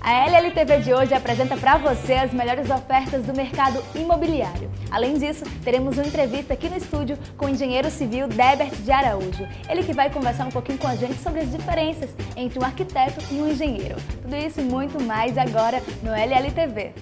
A LLTV de hoje apresenta para você as melhores ofertas do mercado imobiliário. Além disso, teremos uma entrevista aqui no estúdio com o engenheiro civil Debert de Araújo. Ele que vai conversar um pouquinho com a gente sobre as diferenças entre um arquiteto e um engenheiro. Tudo isso e muito mais agora no LLTV.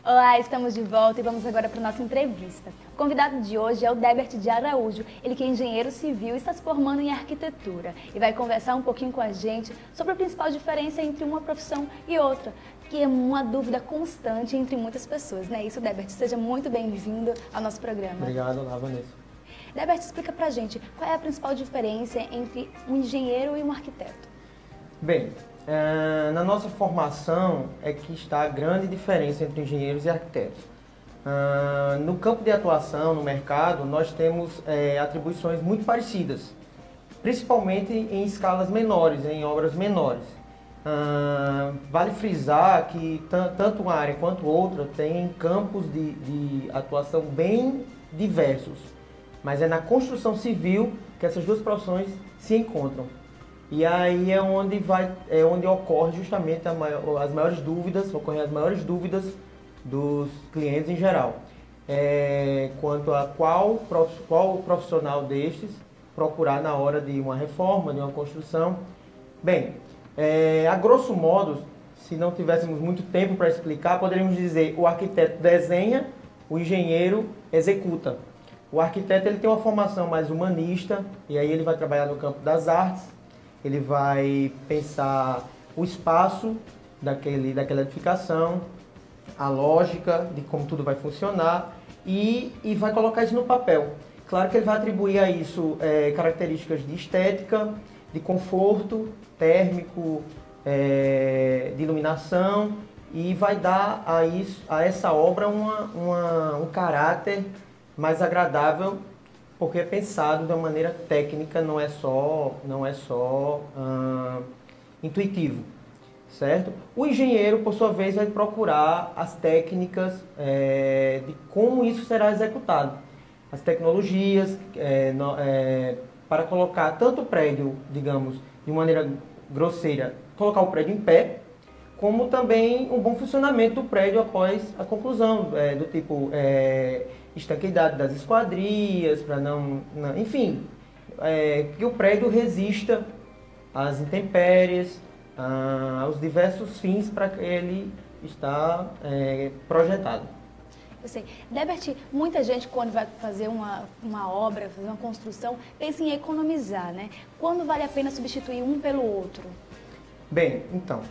Olá, estamos de volta e vamos agora para a nossa entrevista. O convidado de hoje é o Debert de Araújo, ele que é engenheiro civil e está se formando em arquitetura e vai conversar um pouquinho com a gente sobre a principal diferença entre uma profissão e outra, que é uma dúvida constante entre muitas pessoas, não é isso, Debert? Seja muito bem-vindo ao nosso programa. Obrigado, olá, Vanessa. Debert, explica pra gente qual é a principal diferença entre um engenheiro e um arquiteto. Bem, na nossa formação é que está a grande diferença entre engenheiros e arquitetos. No campo de atuação, no mercado, nós temos atribuições muito parecidas, principalmente em escalas menores, em obras menores. Vale frisar que tanto uma área quanto outra tem campos de atuação bem diversos, mas é na construção civil que essas duas profissões se encontram. E aí é onde ocorre justamente as maiores dúvidas, ocorrem as maiores dúvidas dos clientes em geral. Quanto a qual profissional destes procurar na hora de uma reforma, de uma construção. Bem, a grosso modo, se não tivéssemos muito tempo para explicar, poderíamos dizer o arquiteto desenha, o engenheiro executa. O arquiteto ele tem uma formação mais humanista, e aí ele vai trabalhar no campo das artes. Ele vai pensar o espaço daquela edificação, a lógica de como tudo vai funcionar e vai colocar isso no papel. Claro que ele vai atribuir a isso características de estética, de conforto térmico, de iluminação e vai dar a essa obra um caráter mais agradável, porque é pensado de uma maneira técnica, não é só intuitivo, certo? O engenheiro, por sua vez, vai procurar as técnicas de como isso será executado. As tecnologias para colocar tanto o prédio, digamos, de maneira grosseira, colocar o prédio em pé, como também um bom funcionamento do prédio após a conclusão, do tipo estanqueidade das esquadrias, para enfim, que o prédio resista às intempéries, aos diversos fins para que ele está projetado. Eu sei. Debert, muita gente quando vai fazer uma obra, fazer uma construção, pensa em economizar, né? Quando vale a pena substituir um pelo outro? Bem, então,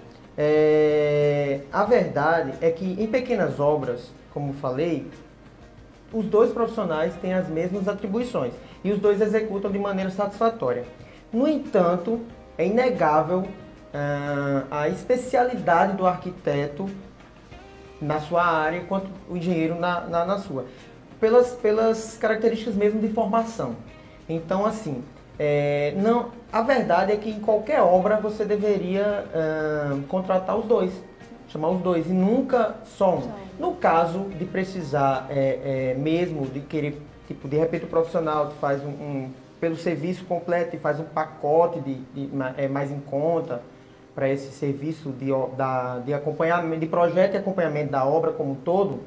a verdade é que em pequenas obras, como falei, os dois profissionais têm as mesmas atribuições e os dois executam de maneira satisfatória. No entanto, é inegável a especialidade do arquiteto na sua área, enquanto o engenheiro na sua, pelas características mesmo de formação. Então, assim, a verdade é que em qualquer obra você deveria contratar os dois, chamar os dois e nunca só um. No caso de precisar mesmo de querer, tipo, de repente o profissional faz pelo serviço completo e faz um pacote mais em conta para esse serviço de acompanhamento, de projeto e acompanhamento da obra como um todo.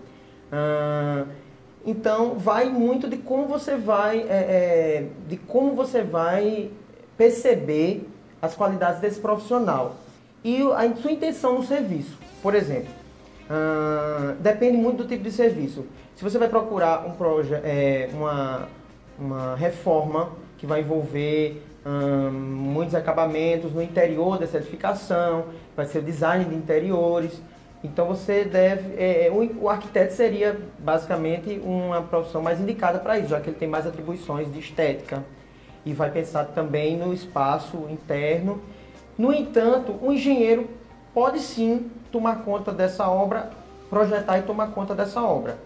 Então vai muito de como você vai perceber as qualidades desse profissional e a sua intenção no serviço. Por exemplo, depende muito do tipo de serviço. Se você vai procurar uma reforma que vai envolver muitos acabamentos no interior dessa edificação, vai ser o design de interiores, então você o arquiteto seria basicamente uma profissão mais indicada para isso, já que ele tem mais atribuições de estética e vai pensar também no espaço interno. No entanto, o engenheiro pode sim tomar conta dessa obra, projetar e tomar conta dessa obra.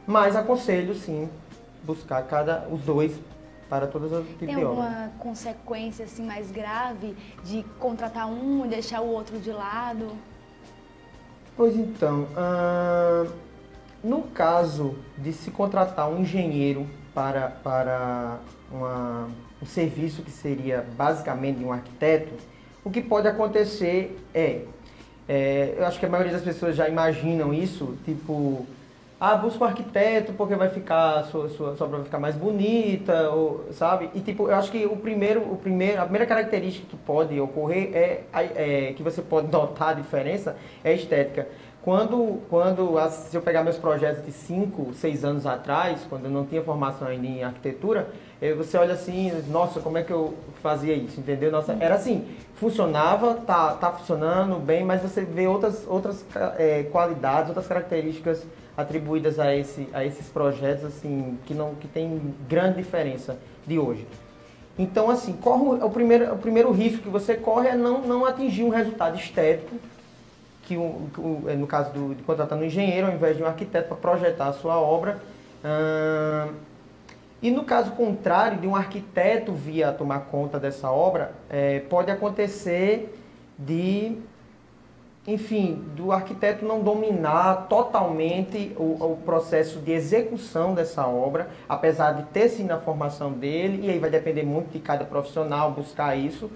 Mas aconselho sim buscar os dois para todas as tipos de obra. Tem alguma consequência assim mais grave de contratar um e deixar o outro de lado? Pois então, no caso de se contratar um engenheiro para um serviço que seria basicamente de um arquiteto, o que pode acontecer eu acho que a maioria das pessoas já imaginam isso, tipo, busca um arquiteto porque vai ficar, sua obra vai ficar mais bonita, ou, sabe? E tipo, eu acho que a primeira característica que pode ocorrer que você pode notar a diferença é a estética. Se eu pegar meus projetos de 5, 6 anos atrás, quando eu não tinha formação ainda em arquitetura, você olha assim, nossa, como é que eu fazia isso, entendeu? Nossa, era assim, funcionava, tá funcionando bem, mas você vê outras qualidades, outras características atribuídas a esses projetos, assim, que tem grande diferença de hoje. Então, assim, o primeiro risco que você corre é não atingir um resultado estético, no caso de contratar um engenheiro ao invés de um arquiteto para projetar a sua obra. E no caso contrário, de um arquiteto vir a tomar conta dessa obra, pode acontecer do arquiteto não dominar totalmente o processo de execução dessa obra, apesar de ter sim na formação dele, e aí vai depender muito de cada profissional buscar isso.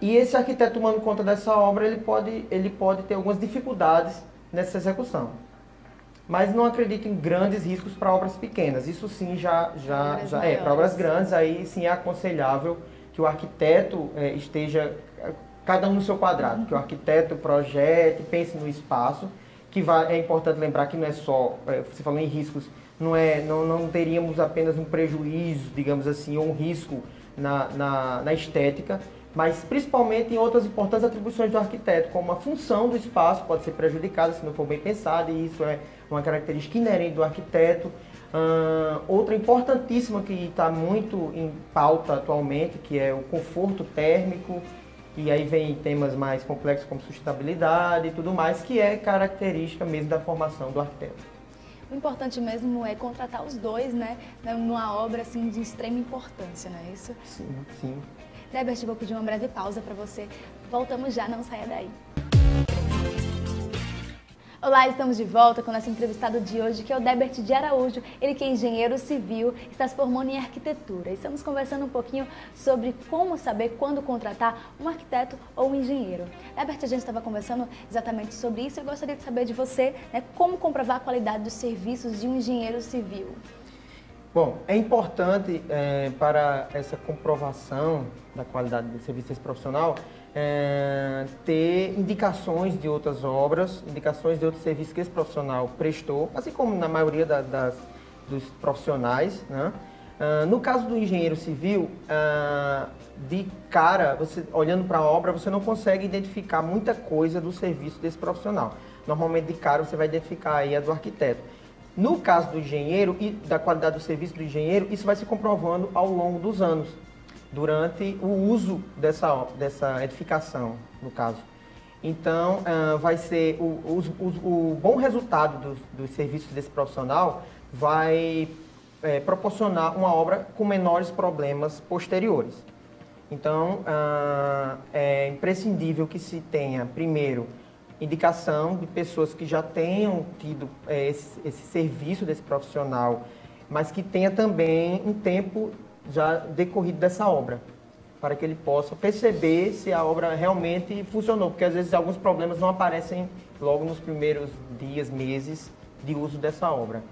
E esse arquiteto tomando conta dessa obra, ele pode ter algumas dificuldades nessa execução. Mas não acredito em grandes riscos para obras pequenas. Isso sim já para obras grandes, aí sim é aconselhável que o arquiteto esteja cada um no seu quadrado, que o arquiteto projete, pense no espaço, é importante lembrar que não é só, você falou em riscos, não teríamos apenas um prejuízo, digamos assim, ou um risco na estética, mas principalmente em outras importantes atribuições do arquiteto, como a função do espaço pode ser prejudicada se não for bem pensado, e isso é uma característica inerente do arquiteto. Outra importantíssima que está muito em pauta atualmente, que é o conforto térmico, e aí vem temas mais complexos como sustentabilidade e tudo mais, que é característica mesmo da formação do arquiteto. O importante mesmo é contratar os dois, né, numa obra assim de extrema importância, não é isso? Sim, sim. Débert, vou pedir uma breve pausa para você. Voltamos já, não saia daí. Olá, estamos de volta com o nosso entrevistado de hoje, que é o Débert de Araújo. Ele que é engenheiro civil, está se formando em arquitetura. Estamos conversando um pouquinho sobre como saber quando contratar um arquiteto ou um engenheiro. Débert, a gente estava conversando exatamente sobre isso. Eu gostaria de saber de você, né, como comprovar a qualidade dos serviços de um engenheiro civil. Bom, é importante para essa comprovação da qualidade do serviço desse profissional ter indicações de outras obras, indicações de outros serviços que esse profissional prestou, assim como na maioria dos profissionais, né? No caso do engenheiro civil, de cara, você olhando para a obra, você não consegue identificar muita coisa do serviço desse profissional. Normalmente, de cara, você vai identificar aí a do arquiteto. No caso do engenheiro e da qualidade do serviço do engenheiro, isso vai se comprovando ao longo dos anos, durante o uso dessa edificação, no caso. Então, vai ser o bom resultado dos serviços desse profissional vai proporcionar uma obra com menores problemas posteriores. Então, é imprescindível que se tenha, primeiro, indicação de pessoas que já tenham tido esse serviço desse profissional, mas que tenha também um tempo já decorrido dessa obra, para que ele possa perceber se a obra realmente funcionou, porque às vezes alguns problemas não aparecem logo nos primeiros dias, meses de uso dessa obra.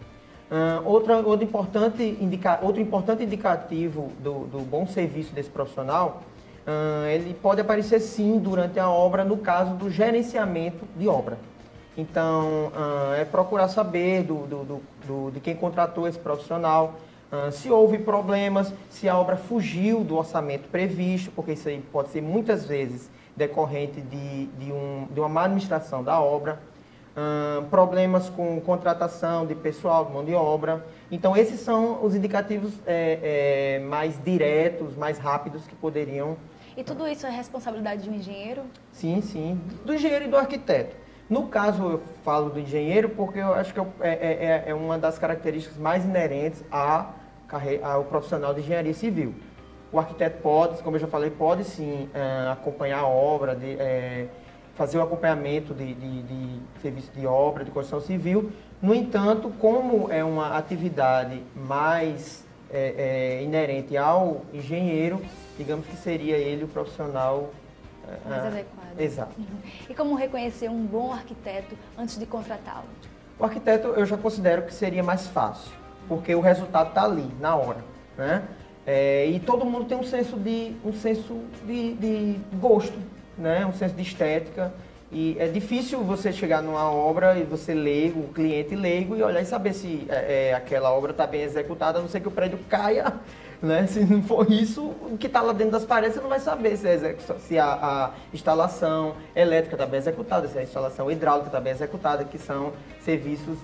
Outro importante indicativo do bom serviço desse profissional, ele pode aparecer sim durante a obra, no caso do gerenciamento de obra. Então, é procurar saber de quem contratou esse profissional, se houve problemas, se a obra fugiu do orçamento previsto, porque isso aí pode ser muitas vezes decorrente de uma má administração da obra, problemas com contratação de pessoal, de mão de obra. Então, esses são os indicativos mais diretos, mais rápidos que poderiam... E tudo isso é responsabilidade de um engenheiro? Sim, sim, do engenheiro e do arquiteto. No caso, eu falo do engenheiro porque eu acho que é uma das características mais inerentes ao profissional de engenharia civil. O arquiteto pode, como eu já falei, pode sim acompanhar a obra, fazer o acompanhamento de serviço de obra, de construção civil. No entanto, como é uma atividade mais inerente ao engenheiro, digamos que seria ele o profissional mais adequado. Exato. E como reconhecer um bom arquiteto antes de contratá-lo? O arquiteto eu já considero que seria mais fácil, porque o resultado está ali, na hora, né? E todo mundo tem um senso de gosto, né? Um senso de estética. E é difícil você chegar numa obra e você leigo, o cliente leigo, e olhar e saber se aquela obra está bem executada, a não ser que o prédio caia, né? Se não for isso, o que está lá dentro das paredes, você não vai saber se a instalação elétrica está bem executada, se a instalação hidráulica está bem executada, que são serviços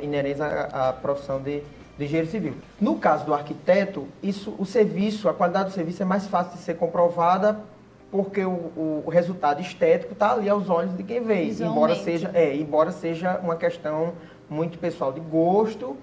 inerentes à profissão de engenheiro civil. No caso do arquiteto, a qualidade do serviço é mais fácil de ser comprovada porque o resultado estético está ali aos olhos de quem vê, embora seja uma questão muito pessoal de gosto,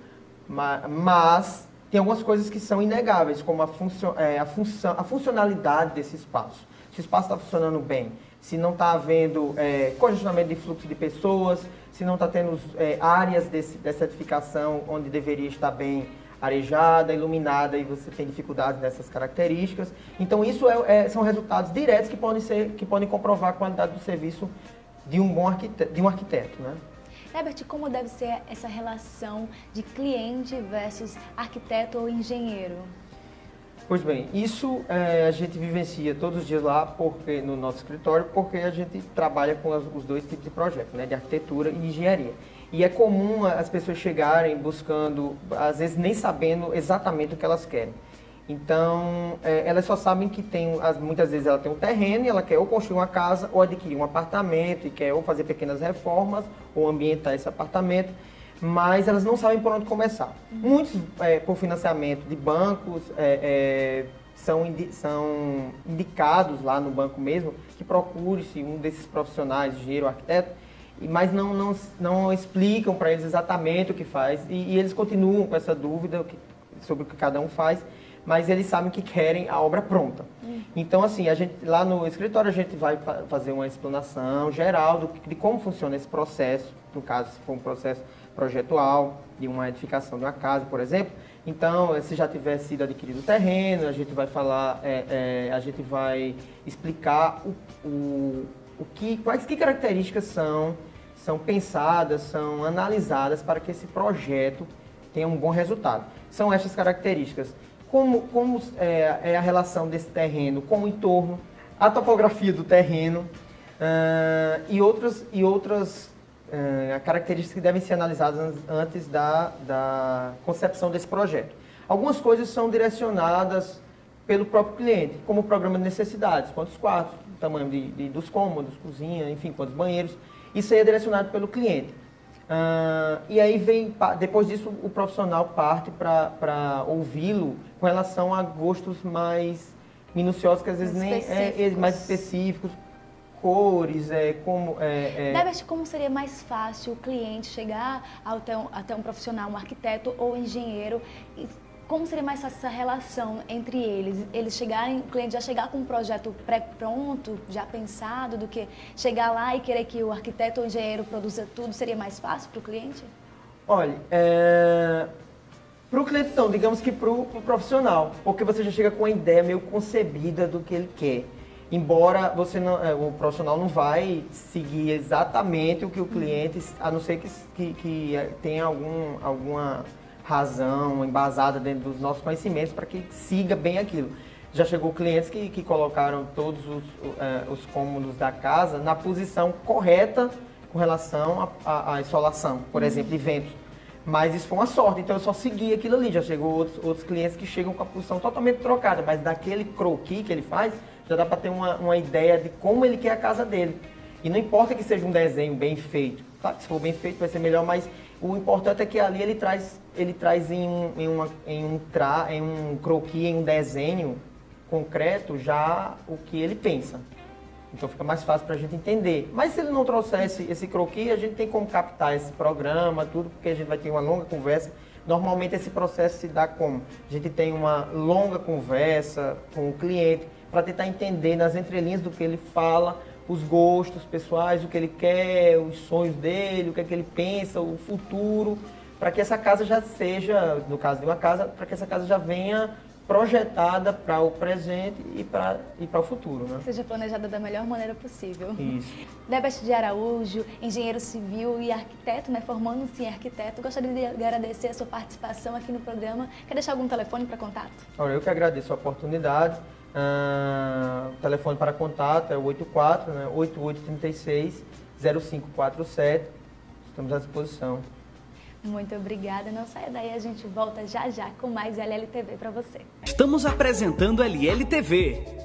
mas tem algumas coisas que são inegáveis, como a funcionalidade desse espaço. Se o espaço está funcionando bem, se não está havendo congestionamento de fluxo de pessoas, se não está tendo áreas dessa edificação onde deveria estar bem arejada, iluminada, e você tem dificuldades nessas características. Então isso são resultados diretos que podem comprovar a qualidade do serviço de um bom arquiteto, né? Herbert, como deve ser essa relação de cliente versus arquiteto ou engenheiro? Pois bem, isso a gente vivencia todos os dias lá no nosso escritório, porque a gente trabalha com os dois tipos de projetos, né, de arquitetura e de engenharia. E é comum as pessoas chegarem buscando, às vezes nem sabendo exatamente o que elas querem. Então, elas só sabem que muitas vezes ela tem um terreno e ela quer ou construir uma casa ou adquirir um apartamento e quer ou fazer pequenas reformas ou ambientar esse apartamento, mas elas não sabem por onde começar. Muitos, por financiamento de bancos, são indicados lá no banco mesmo que procure-se um desses profissionais, engenheiro ou arquiteto, mas não explicam para eles exatamente o que faz e eles continuam com essa dúvida sobre o que cada um faz, mas eles sabem que querem a obra pronta. Então, assim, lá no escritório a gente vai fazer uma explanação geral de como funciona esse processo, no caso, se for um processo projetual de uma edificação de uma casa, por exemplo. Então, se já tiver sido adquirido o terreno, a gente vai falar, a gente vai explicar quais características são pensadas, são analisadas para que esse projeto tenha um bom resultado. São essas características. Como é a relação desse terreno com o entorno, a topografia do terreno e outras características que devem ser analisadas antes da concepção desse projeto. Algumas coisas são direcionadas pelo próprio cliente, como o programa de necessidades, quantos quartos, o tamanho dos cômodos, cozinha, enfim, quantos banheiros. Isso aí é direcionado pelo cliente. E aí depois disso, o profissional parte para ouvi-lo com relação a gostos mais minuciosos, que às vezes mais específicos, cores, Herbert, como seria mais fácil o cliente chegar até um profissional, um arquiteto ou engenheiro? Como seria mais fácil essa relação entre eles? O cliente já chegar com um projeto pré-pronto, já pensado, do que chegar lá e querer que o arquiteto ou engenheiro produza tudo? Seria mais fácil para o cliente? Olha, para o cliente não, digamos que para o profissional, porque você já chega com uma ideia meio concebida do que ele quer. Embora o profissional não vai seguir exatamente o que o cliente, a não ser que tenha alguma razão embasada dentro dos nossos conhecimentos para que siga bem aquilo. Já chegou clientes que colocaram todos os cômodos da casa na posição correta com relação à insolação, por exemplo, de ventos. Mas isso foi uma sorte, então eu só segui aquilo ali. Já chegou outros clientes que chegam com a posição totalmente trocada, mas daquele croquis que ele faz, já dá para ter uma ideia de como ele quer a casa dele. E não importa que seja um desenho bem feito. Claro que se for bem feito vai ser melhor, mas o importante é que ali ele traz em um croquis, em um desenho concreto, já o que ele pensa. Então fica mais fácil para a gente entender. Mas se ele não trouxer esse croquis, a gente tem como captar esse programa, tudo, porque a gente vai ter uma longa conversa. Normalmente esse processo se dá como? A gente tem uma longa conversa com o cliente para tentar entender nas entrelinhas do que ele fala, os gostos pessoais, o que ele quer, os sonhos dele, o que é que ele pensa, o futuro, para que essa casa já seja, no caso de uma casa, para que essa casa já venha projetada para o presente e para o futuro, né? Seja planejada da melhor maneira possível. Isso. Débert de Araújo, engenheiro civil e arquiteto, né, formando-se em arquiteto, gostaria de agradecer a sua participação aqui no programa. Quer deixar algum telefone para contato? Olha, eu que agradeço a oportunidade. O telefone para contato é o 84, né, 8836-0547. Estamos à disposição. Muito obrigada. Não saia daí, a gente volta já já com mais LLTV para você. Estamos apresentando LLTV.